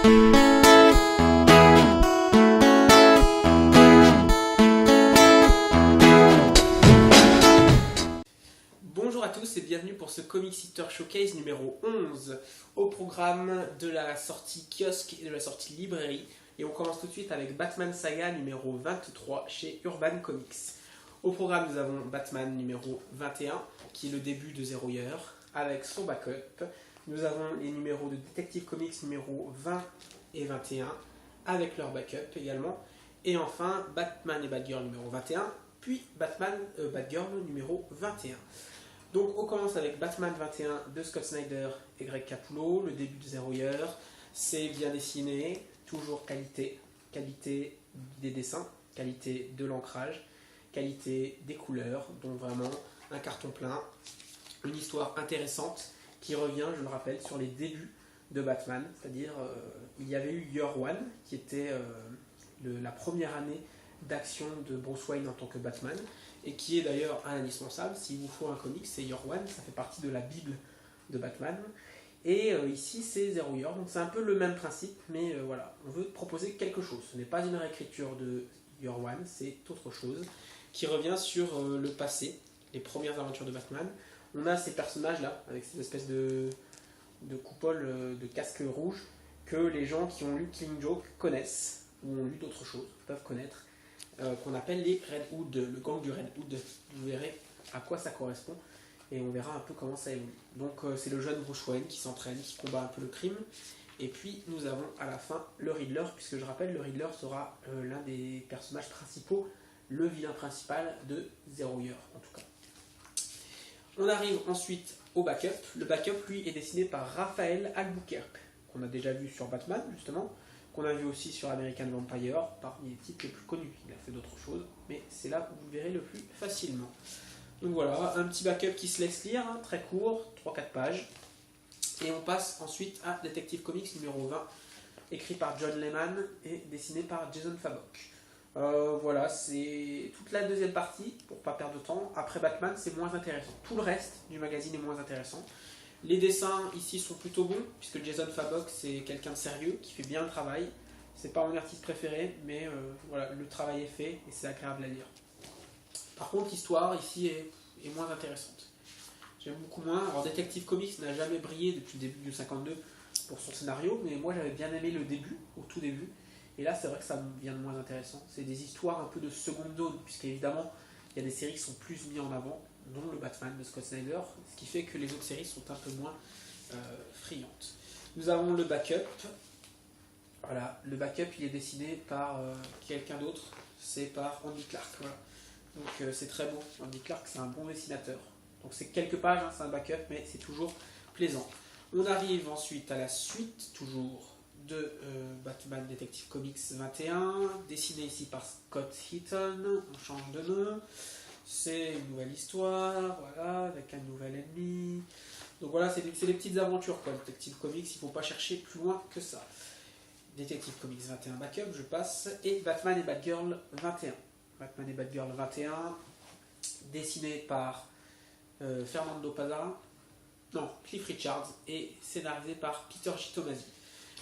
Bonjour à tous et bienvenue pour ce Comic Eater Showcase numéro 11 au programme de la sortie kiosque et de la sortie librairie. Et on commence tout de suite avec Batman Saga numéro 23 chez Urban Comics. Au programme, nous avons Batman numéro 21 qui est le début de Zero Year avec son backup. Nous avons les numéros de Detective Comics numéro 20 et 21 avec leur backup également. Et enfin, Batman et Batgirl numéro 21, puis Batgirl numéro 21. Donc on commence avec Batman 21 de Scott Snyder et Greg Capullo, le début de Zero Year. C'est bien dessiné, toujours qualité des dessins, qualité de l'ancrage, qualité des couleurs, donc vraiment un carton plein, une histoire intéressante qui revient, je le rappelle, sur les débuts de Batman, c'est-à-dire il y avait eu Year One qui était la première année d'action de Bruce Wayne en tant que Batman, et qui est d'ailleurs indispensable. S'il vous faut un comic, c'est Year One, ça fait partie de la Bible de Batman. Et ici, c'est Zero Year, donc c'est un peu le même principe, mais voilà, on veut proposer quelque chose. Ce n'est pas une réécriture de Year One, c'est autre chose, qui revient sur le passé, les premières aventures de Batman. On a ces personnages-là, avec ces espèces de coupole, de casque rouge, que les gens qui ont lu Killing Joke connaissent, ou ont lu d'autres choses, peuvent connaître, qu'on appelle les Red Hood, le gang du Red Hood. Vous verrez à quoi ça correspond et on verra un peu comment ça évolue. Donc c'est le jeune Bruce Wayne qui s'entraîne, qui combat un peu le crime. Et puis nous avons à la fin le Riddler, puisque je rappelle, le Riddler sera l'un des personnages principaux, le vilain principal de Zero Year en tout cas. On arrive ensuite au backup. Le backup, lui, est dessiné par Raphaël Albuquerque, qu'on a déjà vu sur Batman justement, qu'on a vu aussi sur American Vampire, parmi les titres les plus connus. Il a fait d'autres choses, mais c'est là où vous verrez le plus facilement. Donc voilà, un petit backup qui se laisse lire, hein, très court, 3-4 pages. Et on passe ensuite à Detective Comics numéro 20, écrit par John Layman et dessiné par Jason Fabok. Voilà, c'est toute la deuxième partie, pour ne pas perdre de temps. Après Batman, c'est moins intéressant. Tout le reste du magazine est moins intéressant. Les dessins ici sont plutôt bons, puisque Jason Fabok c'est quelqu'un de sérieux, qui fait bien le travail. C'est pas mon artiste préféré, mais voilà, le travail est fait et c'est agréable à lire. Par contre, l'histoire ici est moins intéressante. J'aime beaucoup moins. Alors Detective Comics n'a jamais brillé depuis le début du 52 pour son scénario, mais moi j'avais bien aimé le début, au tout début. Et là c'est vrai que ça devient moins intéressant. C'est des histoires un peu de seconde zone, puisqu'évidemment il y a des séries qui sont plus mises en avant, dont le Batman de Scott Snyder, ce qui fait que les autres séries sont un peu moins friandes. Nous avons le backup. Voilà, le backup il est dessiné par quelqu'un d'autre, c'est par Andy Clark. Voilà. Donc c'est très beau. Andy Clark c'est un bon dessinateur. Donc c'est quelques pages, hein, c'est un backup, mais c'est toujours plaisant. On arrive ensuite à la suite, toujours de Batman Detective Comics 21, dessiné ici par Scott Heaton. On change de nom. C'est une nouvelle histoire, voilà, avec un nouvel ennemi. Donc voilà, c'est des petites aventures quoi, Detective Comics, il ne faut pas chercher plus loin que ça. Detective Comics 21 backup, je passe, et Batman et Batgirl 21. Batman et Batgirl 21, dessiné par Fernando Pazza, non, Cliff Richards, et scénarisé par Peter J. Tomasi.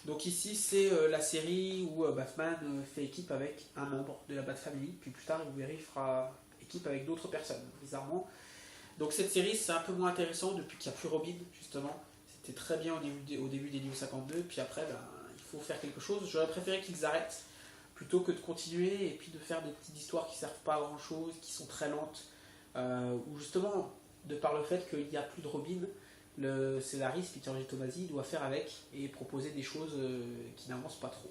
Donc ici, c'est la série où Batman fait équipe avec un membre de la Bat Family, puis plus tard, vous verrez, il fera équipe avec d'autres personnes, bizarrement. Donc cette série, c'est un peu moins intéressant depuis qu'il n'y a plus Robin, justement. C'était très bien au début des New 52, puis après, il faut faire quelque chose. J'aurais préféré qu'ils arrêtent, plutôt que de continuer, et puis de faire des petites histoires qui ne servent pas à grand chose, qui sont très lentes, où justement, de par le fait qu'il n'y a plus de Robin, le scénariste Peter J. Tomasi doit faire avec, et proposer des choses qui n'avancent pas trop.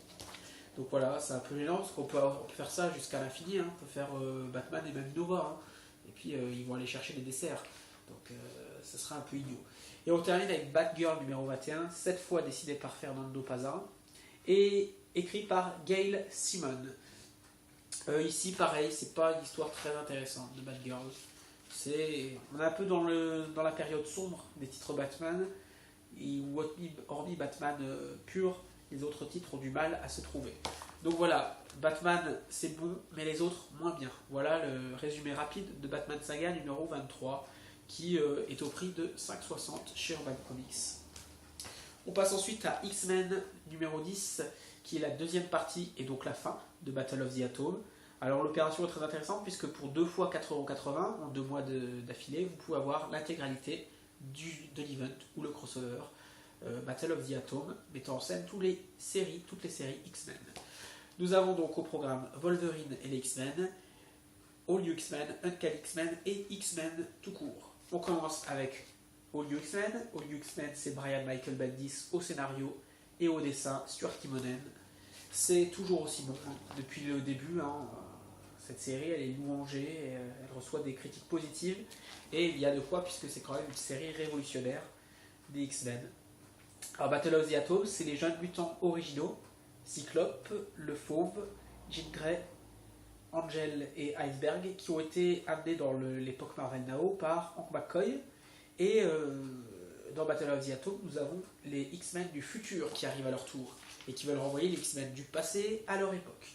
Donc voilà, c'est un peu gênant, parce qu'on peut faire ça jusqu'à l'infini, hein. On peut faire Batman et même Nova, hein. Et puis ils vont aller chercher des desserts, donc ça sera un peu idiot. Et on termine avec Batgirl numéro 21, cette fois dessiné par Fernando Pazza, et écrit par Gail Simon. Ici pareil, c'est pas une histoire très intéressante de Batgirl. On est un peu dans la période sombre des titres Batman, où hormis Batman pur, les autres titres ont du mal à se trouver. Donc voilà, Batman c'est bon, mais les autres moins bien. Voilà le résumé rapide de Batman Saga numéro 23, qui est au prix de 5,60 chez Urban Comics. On passe ensuite à X-Men numéro 10, qui est la deuxième partie et donc la fin de Battle of the Atom. Alors l'opération est très intéressante puisque pour 2 fois 4,80 € en 2 mois d'affilée, vous pouvez avoir l'intégralité de l'event ou le crossover Battle of the Atom, mettant en scène toutes les séries X-Men. Nous avons donc au programme Wolverine et les X-Men, All New X-Men, Uncanny X-Men et X-Men tout court. On commence avec All New X-Men. All New X-Men, c'est Brian Michael Bendis au scénario et au dessin, Stuart Timonen. C'est toujours aussi bon depuis le début. Cette série, elle est louangée, elle reçoit des critiques positives et il y a de quoi puisque c'est quand même une série révolutionnaire des X-Men. Alors Battle of the Atom, c'est les jeunes mutants originaux, Cyclope, le Fauve, Jean Grey, Angel et Iceberg, qui ont été amenés dans l'époque Marvel Now par Hank McCoy. Et dans Battle of the Atom, nous avons les X-Men du futur qui arrivent à leur tour et qui veulent renvoyer les X-Men du passé à leur époque.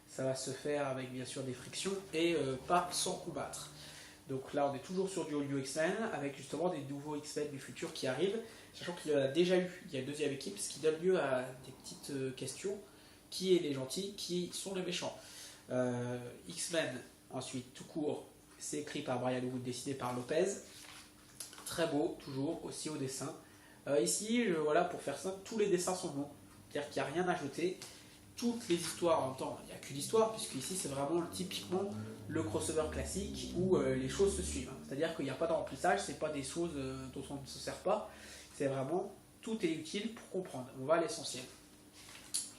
Ça va se faire avec bien sûr des frictions et pas sans combattre. Donc là, on est toujours sur du All New X-Men avec justement des nouveaux X-Men du futur qui arrivent, sachant qu'il y en a déjà eu. Il y a une deuxième équipe, ce qui donne lieu à des petites questions. Qui est les gentils, qui sont les méchants? X-Men, ensuite, tout court, c'est écrit par Brian Wood, dessiné par Lopez. Très beau, toujours, aussi au dessin. Ici, voilà, pour faire simple, tous les dessins sont bons. C'est-à-dire qu'il n'y a rien à ajouter. Toutes les histoires en même temps, il n'y a qu'une histoire, puisque ici c'est vraiment typiquement le crossover classique où les choses se suivent. C'est-à-dire qu'il n'y a pas de remplissage, c'est pas des choses dont on ne se sert pas. C'est vraiment, tout est utile pour comprendre. On va à l'essentiel.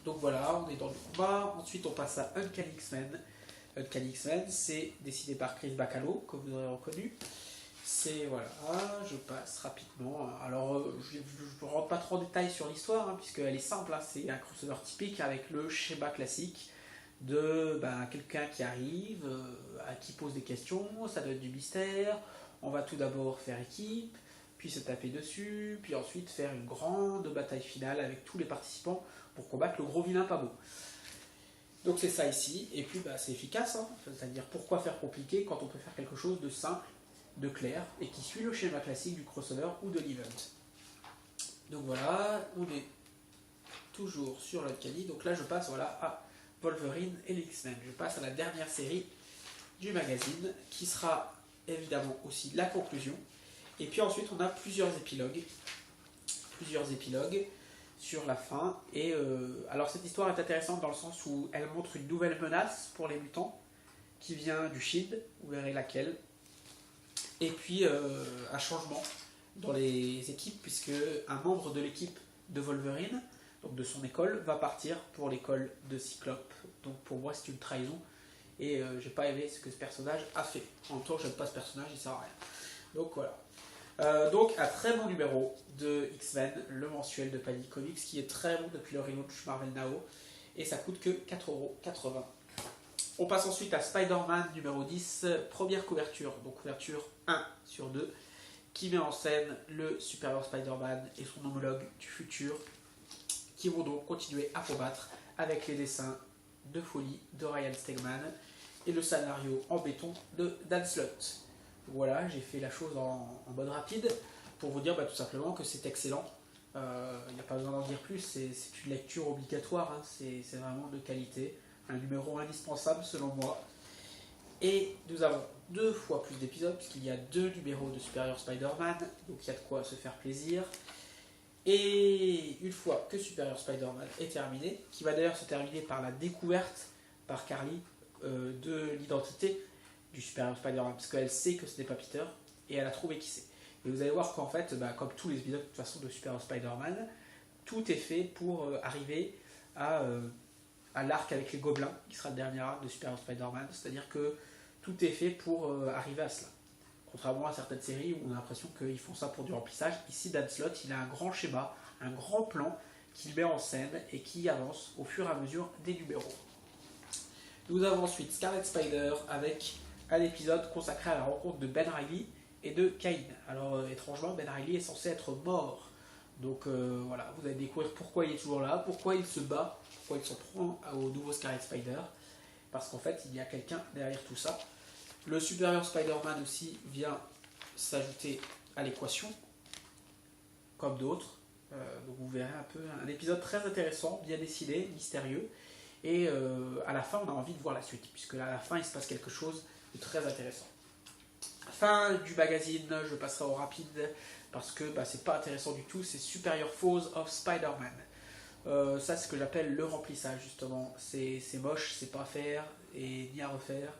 Donc voilà, on est dans le combat. Ensuite, on passe à Uncanny X-Men. Uncanny X-Men, c'est dessiné par Chris Bacalo, comme vous aurez reconnu. C'est, voilà, je passe rapidement. Alors, je ne rentre pas trop en détail sur l'histoire, puisqu'elle est simple. C'est un crossover typique avec le schéma classique de quelqu'un qui arrive, qui pose des questions, ça donne du mystère. On va tout d'abord faire équipe, puis se taper dessus, puis ensuite faire une grande bataille finale avec tous les participants pour combattre le gros vilain pas beau. Donc c'est ça ici, et puis c'est efficace, c'est-à-dire pourquoi faire compliqué quand on peut faire quelque chose de simple, de clair, et qui suit le schéma classique du crossover ou de l'event. Donc voilà, on est toujours sur l'Uncanny, donc là je passe à Wolverine et les X-Men. Je passe à la dernière série du magazine, qui sera évidemment aussi la conclusion, et puis ensuite on a plusieurs épilogues sur la fin. Et alors cette histoire est intéressante dans le sens où elle montre une nouvelle menace pour les mutants qui vient du Shield, vous verrez laquelle. Et puis un changement dans les équipes puisque un membre de l'équipe de Wolverine, donc de son école, va partir pour l'école de Cyclope. Donc pour moi c'est une trahison et j'ai pas aimé ce que ce personnage a fait. En même temps j'aime pas ce personnage, il sert à rien. Donc voilà. Donc un très bon numéro de X-Men, le mensuel de Panini Comics, qui est très bon depuis le relaunch Marvel Now, et ça coûte que 4,80 €. On passe ensuite à Spider-Man numéro 10, première couverture, donc couverture 1/2, qui met en scène le supérieur Spider-Man et son homologue du futur, qui vont donc continuer à combattre avec les dessins de folie de Ryan Stegman et le scénario en béton de Dan Slott. Voilà, j'ai fait la chose en mode rapide pour vous dire tout simplement que c'est excellent. Il n'y a pas besoin d'en dire plus, c'est une lecture obligatoire, c'est vraiment de qualité. Un numéro indispensable selon moi. Et nous avons 2 fois plus d'épisodes, puisqu'il y a 2 numéros de Superior Spider-Man, donc il y a de quoi se faire plaisir. Et une fois que Superior Spider-Man est terminé, qui va d'ailleurs se terminer par la découverte par Carly de l'identité du Superior Spider-Man, parce qu'elle sait que ce n'est pas Peter, et elle a trouvé qui c'est. Et vous allez voir qu'en fait, comme tous les épisodes de toute façon de Superior Spider-Man, tout est fait pour arriver à l'arc avec les gobelins, qui sera le dernier arc de Superior Spider-Man, c'est-à-dire que tout est fait pour arriver à cela. Contrairement à certaines séries où on a l'impression qu'ils font ça pour du remplissage, ici Dan Slott, il a un grand schéma, un grand plan qu'il met en scène et qui avance au fur et à mesure des numéros. Nous avons ensuite Scarlet Spider avec un épisode consacré à la rencontre de Ben Reilly et de Cain. Alors étrangement, Ben Reilly est censé être mort. Donc voilà, vous allez découvrir pourquoi il est toujours là, pourquoi il se bat, pourquoi il s'en prend au nouveau Scarlet Spider. Parce qu'en fait, il y a quelqu'un derrière tout ça. Le Superior Spider-Man aussi vient s'ajouter à l'équation, comme d'autres. Donc vous verrez un peu un épisode très intéressant, bien dessiné, mystérieux. Et à la fin, on a envie de voir la suite, puisque à la fin, il se passe quelque chose de très intéressant. Fin du magazine, je passerai au rapide, parce que c'est pas intéressant du tout, c'est Superior Foes of Spider-Man. Ça, c'est ce que j'appelle le remplissage, justement. C'est moche, c'est pas à faire, et ni à refaire.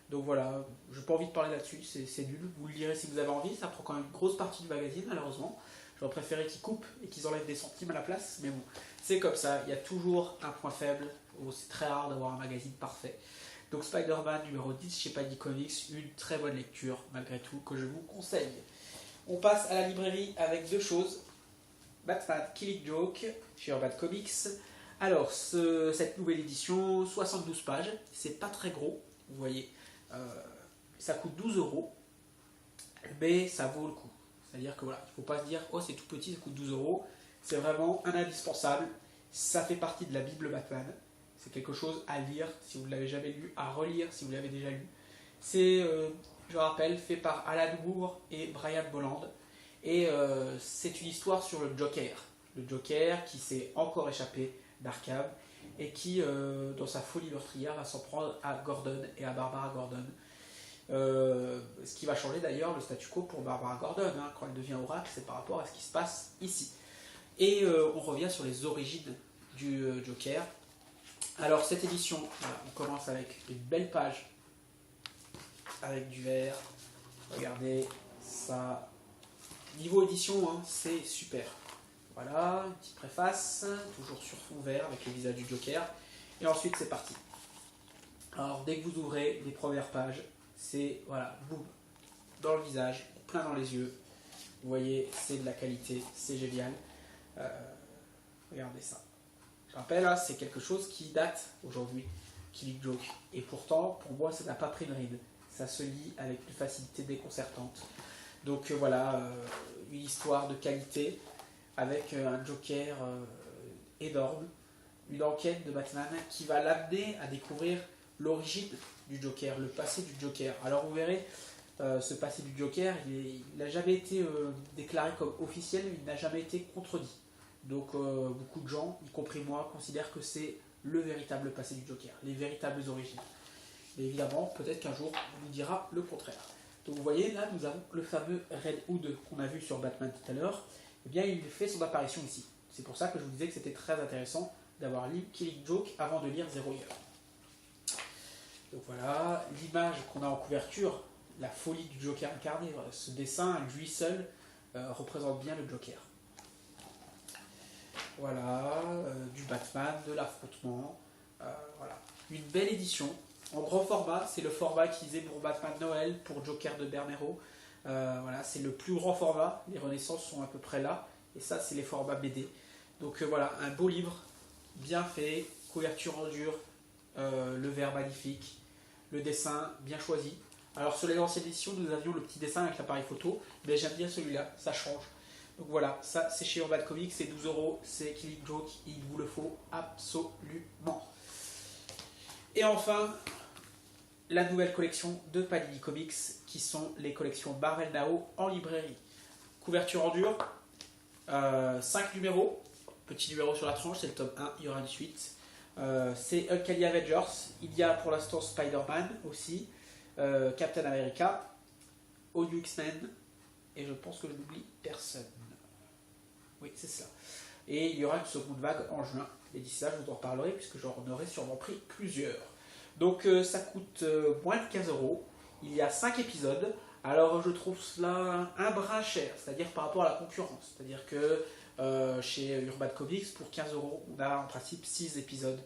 Donc voilà, j'ai pas envie de parler là-dessus, c'est nul. Vous le lirez si vous avez envie, ça prend quand même une grosse partie du magazine, malheureusement. J'aurais préféré qu'ils coupent et qu'ils enlèvent des centimes à la place, mais bon, c'est comme ça, il y a toujours un point faible. C'est très rare d'avoir un magazine parfait. Donc Spider-Man numéro 10 chez Panini Comics, une très bonne lecture malgré tout que je vous conseille. On passe à la librairie avec deux choses. Batman Killing Joke chez Urban Comics. Alors cette nouvelle édition, 72 pages, c'est pas très gros, vous voyez, ça coûte 12 euros, mais ça vaut le coup. C'est-à-dire que voilà, il ne faut pas se dire oh c'est tout petit, ça coûte 12 euros. C'est vraiment un indispensable. Ça fait partie de la Bible Batman. C'est quelque chose à lire si vous ne l'avez jamais lu, à relire si vous l'avez déjà lu. C'est, je rappelle, fait par Alan Moore et Brian Bolland. Et c'est une histoire sur le Joker. Le Joker qui s'est encore échappé d'Arkham et qui, dans sa folie meurtrière, va s'en prendre à Gordon et à Barbara Gordon. Ce qui va changer d'ailleurs le statu quo pour Barbara Gordon. Quand elle devient oracle, c'est par rapport à ce qui se passe ici. Et on revient sur les origines du Joker. Alors cette édition, voilà, on commence avec une belle page avec du vert. Regardez ça. Niveau édition, c'est super. Voilà, une petite préface, toujours sur fond vert avec le visage du Joker. Et ensuite c'est parti. Alors dès que vous ouvrez les premières pages, c'est voilà, boum, dans le visage, plein dans les yeux. Vous voyez, c'est de la qualité, c'est génial. Regardez ça. Je rappelle, c'est quelque chose qui date aujourd'hui, Killing Joke. Et pourtant, pour moi, ça n'a pas pris de ride. Ça se lit avec une facilité déconcertante. Donc voilà, une histoire de qualité avec un Joker énorme, une enquête de Batman qui va l'amener à découvrir l'origine du Joker, le passé du Joker. Alors vous verrez, ce passé du Joker, il n'a jamais été déclaré comme officiel, il n'a jamais été contredit. Donc beaucoup de gens, y compris moi, considèrent que c'est le véritable passé du Joker, les véritables origines. Mais évidemment, peut-être qu'un jour, on nous dira le contraire. Donc vous voyez, là, nous avons le fameux Red Hood qu'on a vu sur Batman tout à l'heure. Eh bien, il fait son apparition ici. C'est pour ça que je vous disais que c'était très intéressant d'avoir lu Killing Joke avant de lire Zero Year. Donc voilà, l'image qu'on a en couverture, la folie du Joker incarné, ce dessin, lui seul, représente bien le Joker. Voilà, du Batman, de l'affrontement, voilà. Une belle édition, en grand format, c'est le format utilisé pour Batman Noël, pour Joker de Bernero. Voilà, c'est le plus grand format, les Renaissances sont à peu près là, et ça c'est les formats BD. Donc voilà, un beau livre, bien fait, couverture en dur, le verre magnifique, le dessin bien choisi. Alors sur les anciennes éditions, nous avions le petit dessin avec l'appareil photo, mais j'aime bien celui-là, ça change. Donc voilà, ça c'est chez Urban Comics, c'est 12 euros, c'est Killing Joke, il vous le faut absolument. Et enfin, la nouvelle collection de Panini Comics, qui sont les collections Marvel Now en librairie. Couverture en dur, 5 numéros, petit numéro sur la tranche, c'est le tome 1, il y aura une suite. C'est Uncanny Avengers, il y a pour l'instant Spider-Man aussi, Captain America, All New X-Men, et je pense que je n'oublie personne. Oui, c'est ça. Et il y aura une seconde vague en juin. Et d'ici là, je vous en reparlerai puisque j'en aurai sûrement pris plusieurs. Donc ça coûte moins de 15 euros. Il y a 5 épisodes. Alors je trouve cela un brin cher, c'est-à-dire par rapport à la concurrence. C'est-à-dire que chez Urban Comics, pour 15 euros, on a en principe 6 épisodes.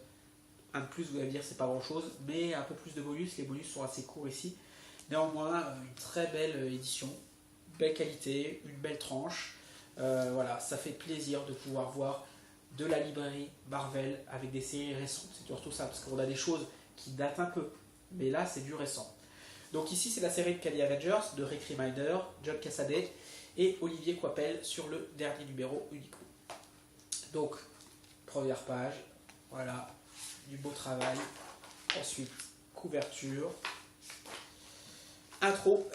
Un de plus, vous allez me dire, c'est pas grand-chose, mais un peu plus de bonus. Les bonus sont assez courts ici. Néanmoins, une très belle édition, belle qualité, une belle tranche. Voilà, ça fait plaisir de pouvoir voir de la librairie Marvel avec des séries récentes. C'est surtout ça, parce qu'on a des choses qui datent un peu, mais là c'est du récent. Donc ici c'est la série de Uncanny Avengers de Rick Remender, John Cassaday et Olivier Coipel sur le dernier numéro uniquement. Donc, première page, voilà, du beau travail. Ensuite, couverture, intro.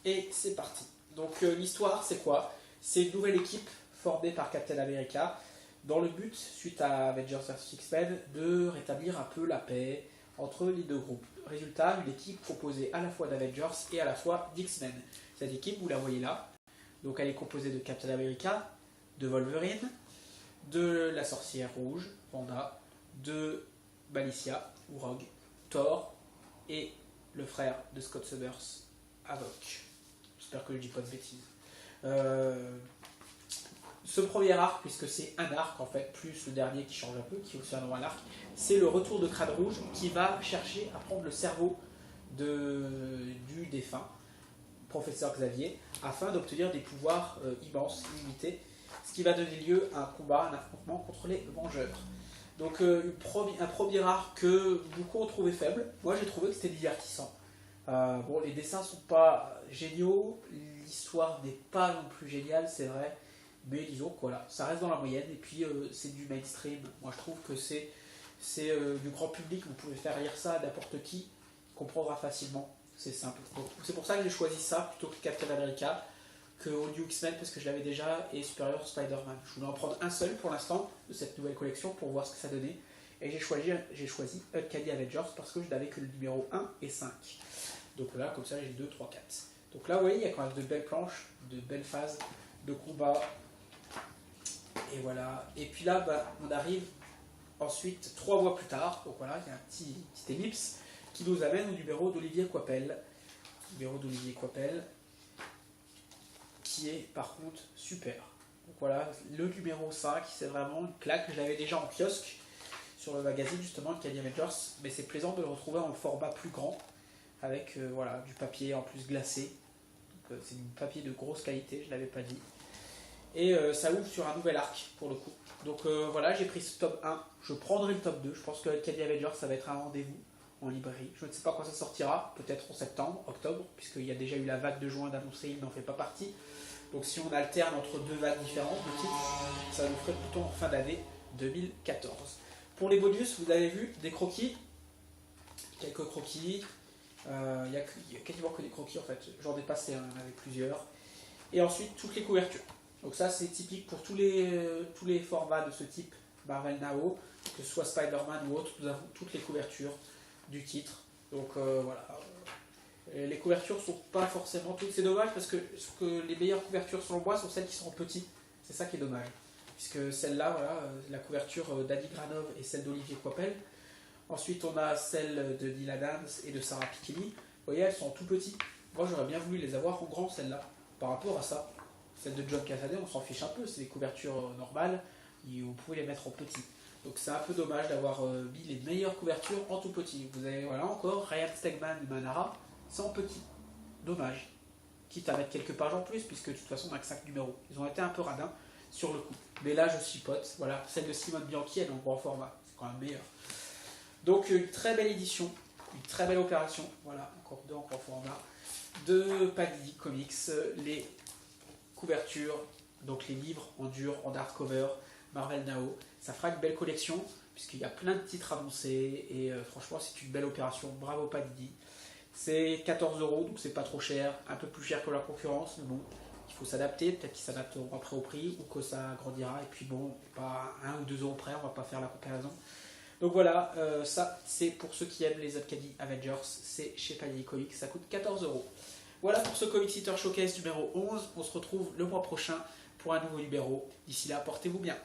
Et c'est parti. Donc l'histoire, c'est quoi? C'est une nouvelle équipe formée par Captain America dans le but, suite à Avengers vs X-Men, de rétablir un peu la paix entre les deux groupes. Résultat, une équipe composée à la fois d'Avengers et à la fois d'X-Men. Cette équipe, vous la voyez là. Donc elle est composée de Captain America, de Wolverine, de la sorcière rouge, Wanda, de Malicia, ou Rogue, Thor et le frère de Scott Summers, Havok. J'espère que je ne dis pas de bêtises. Ce premier arc, puisque c'est un arc en fait, plus le dernier qui change un peu, qui est aussi un nouvel arc, c'est le retour de Crâne Rouge qui va chercher à prendre le cerveau du défunt, professeur Xavier, afin d'obtenir des pouvoirs immenses, illimités, ce qui va donner lieu à un combat, un affrontement contre les Vengeurs. Donc un premier arc que beaucoup ont trouvé faible. Moi j'ai trouvé que c'était divertissant. Bon, les dessins sont pas géniaux, l'histoire n'est pas non plus géniale, c'est vrai, mais disons que voilà, ça reste dans la moyenne, et puis c'est du mainstream. Moi je trouve que c'est du grand public, vous pouvez faire lire ça à n'importe qui comprendra facilement, c'est simple. Donc c'est pour ça que j'ai choisi ça plutôt que Captain America, que All New X-Men parce que je l'avais déjà, et Superior Spider-Man. Je voulais en prendre un seul pour l'instant de cette nouvelle collection pour voir ce que ça donnait, et j'ai choisi Uncanny Avengers parce que je n'avais que le numéro 1 et 5. Donc là, comme ça, j'ai 2, 3, 4. Donc là, vous voyez, il y a quand même de belles planches, de belles phases de combat. Et voilà. Et puis là, on arrive ensuite 3 mois plus tard. Donc voilà, il y a un petit ellipse qui nous amène au numéro d'Olivier Coipel. Numéro d'Olivier Coipel, qui est par contre super. Donc voilà, le numéro 5, c'est vraiment une claque. Je l'avais déjà en kiosque sur le magazine justement de Uncanny Avengers, mais c'est plaisant de le retrouver en format plus grand, avec voilà, du papier en plus glacé. C'est du papier de grosse qualité, je ne l'avais pas dit. Et ça ouvre sur un nouvel arc pour le coup. Donc voilà, j'ai pris ce tome 1, je prendrai le tome 2. Je pense que Uncanny Avengers, ça va être un rendez-vous en librairie. Je ne sais pas quand ça sortira, peut-être en septembre, octobre, puisqu'il y a déjà eu la vague de juin d'annoncer, il n'en fait pas partie. Donc si on alterne entre deux vagues différentes de titres, ça nous ferait plutôt en fin d'année 2014. Pour les bonus, vous avez vu des croquis, quelques croquis. Il n'y a quasiment que des croquis en fait, j'en ai passé un avec plusieurs. Et ensuite toutes les couvertures. Donc ça c'est typique pour tous les formats de ce type Marvel Now, que ce soit Spider-Man ou autre, nous avons toutes les couvertures du titre. Donc voilà. Les couvertures sont pas forcément toutes, c'est dommage parce que les meilleures couvertures sur le bois sont celles qui sont en petit. C'est ça qui est dommage. Puisque celle-là, voilà, la couverture d'Adi Granov et celle d'Olivier Coipel. Ensuite, on a celle de Neil Adams et de Sarah Pikeli. Vous voyez, elles sont tout petites. Moi, j'aurais bien voulu les avoir en grand, celles-là. Par rapport à ça, celle de John Cassaday, on s'en fiche un peu. C'est des couvertures normales. Et vous pouvez les mettre en petit. Donc, c'est un peu dommage d'avoir mis les meilleures couvertures en tout petit. Vous avez, voilà, encore Ryan Stegman et Manara, c'est en petit. Dommage. Quitte à mettre quelques pages en plus, puisque de toute façon, on n'a que 5 numéros. Ils ont été un peu radins sur le coup. Mais là, je chipote. Voilà, celle de Simone Bianchi, elle est en grand format. C'est quand même meilleur. Donc une très belle édition, une très belle opération, voilà, encore deux en grand format, de Panini Comics, les couvertures, donc les livres en dur, en hardcover, Marvel Now, ça fera une belle collection, puisqu'il y a plein de titres annoncés, et franchement c'est une belle opération, bravo Panini. C'est 14 €, donc c'est pas trop cher, un peu plus cher que la concurrence, mais bon, il faut s'adapter, peut-être qu'ils s'adapteront après au prix, ou que ça grandira, et puis bon, pas 1 ou 2 € près, on va pas faire la comparaison. Donc voilà, ça c'est pour ceux qui aiment les Uncanny Avengers, c'est chez Panini Comics, ça coûte 14 €. Voilà pour ce Comic Eater Showcase numéro 11, on se retrouve le mois prochain pour un nouveau numéro. D'ici là, portez-vous bien.